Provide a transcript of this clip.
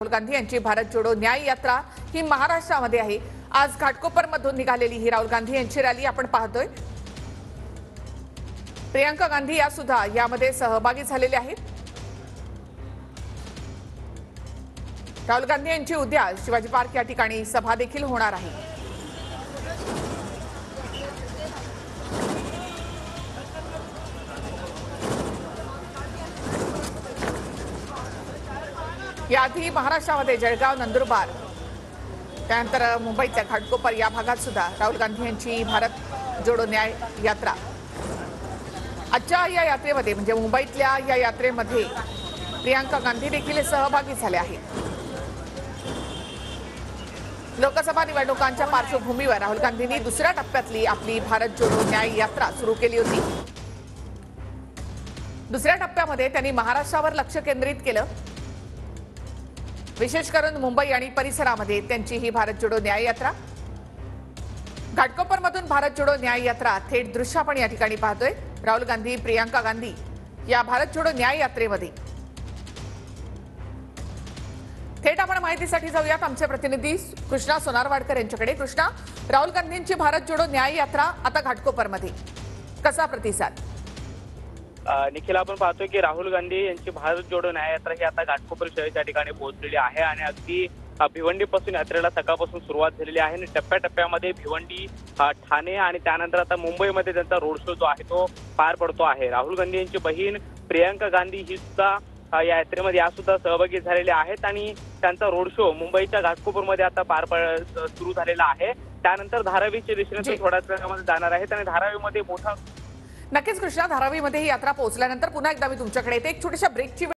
राहुल गांधी यांची भारत जोडो न्याय यात्रा ही महाराष्ट्रामध्ये आहे। आज घाटकोपरमधून निघालेली ही राहुल गांधी यांची रॅली आपण पाहतोय। प्रियंका गांधी या सुद्धा यामध्ये सहभागी झालेले आहेत। राहुल गांधी यांची उद्या शिवाजी पार्क या ठिकाणी सभा देखील होणार आहे। याआधी महाराष्ट्रामध्ये जळगाव, नंदुरबार, त्यानंतर मुंबईच्या घाटकोपर या भागात सुद्धा राहुल गांधी यांची भारत जोडो न्याय यात्रा। आजच्या या यात्रेमध्ये म्हणजे मुंबईतल्या या यात्रेमध्ये प्रियंका गांधी देखील सहभागी झाल्या आहेत। लोकसभा निवडणुकांच्या पार्श्वभूमीवर राहुल गांधींनी दुसऱ्या टप्प्यातली आपली भारत जोडो न्याय यात्रा सुरू केली होती। दुसऱ्या टप्प्यामध्ये त्यांनी महाराष्ट्रावर लक्ष केंद्रित केलं। विशेष करून मुंबई आणि परिसरामध्ये त्यांची ही भारत जोडो न्याय यात्रा। घाटकोपरमधून भारत जोडो न्याय यात्रा थेट दृश्य आपण या ठिकाणी पाहतोय। राहुल गांधी, प्रियंका गांधी या भारत जोडो न्याय यात्रेमध्ये थेट आपण माहितीसाठी जाऊयात आमचे प्रतिनिधी कृष्णा सोनारवाडकर यांच्याकडे। कृष्णा, राहुल गांधींची भारत जोडो न्याय यात्रा आता घाटकोपरमध्ये कसा प्रतिसाद? निखिल, आपण पाहतोय की राहुल गांधी यांची भारत जोडो न्याय यात्रा ही आता घाटकोपर शहराच्या ठिकाणी पोहोचलेली आहे आणि अगदी भिवंडीपासून यात्रेला सकाळपासून सुरुवात झालेली आहे आणि टप्प्याटप्प्यामध्ये भिवंडी, ठाणे आणि त्यानंतर आता मुंबईमध्ये त्यांचा रोड शो जो आहे तो पार पडतो आहे। राहुल गांधी यांची बहीण प्रियंका गांधी ही सुद्धा या यात्रेमध्ये सुद्धा सहभागी झालेले आहेत आणि त्यांचा रोड शो मुंबईच्या घाटकोपरमध्ये आता सुरू झालेला आहे। त्यानंतर धारावीच्या दिशेने ते थोड्याच वेळामध्ये जाणार आहेत आणि धारावीमध्ये मोठा नक्कीच कृष्णा, धारावीमध्ये ही यात्रा पोहोचल्यानंतर पुन्हा एकदा मी तुमच्याकडे येते। एक छोट्याशा ब्रेकची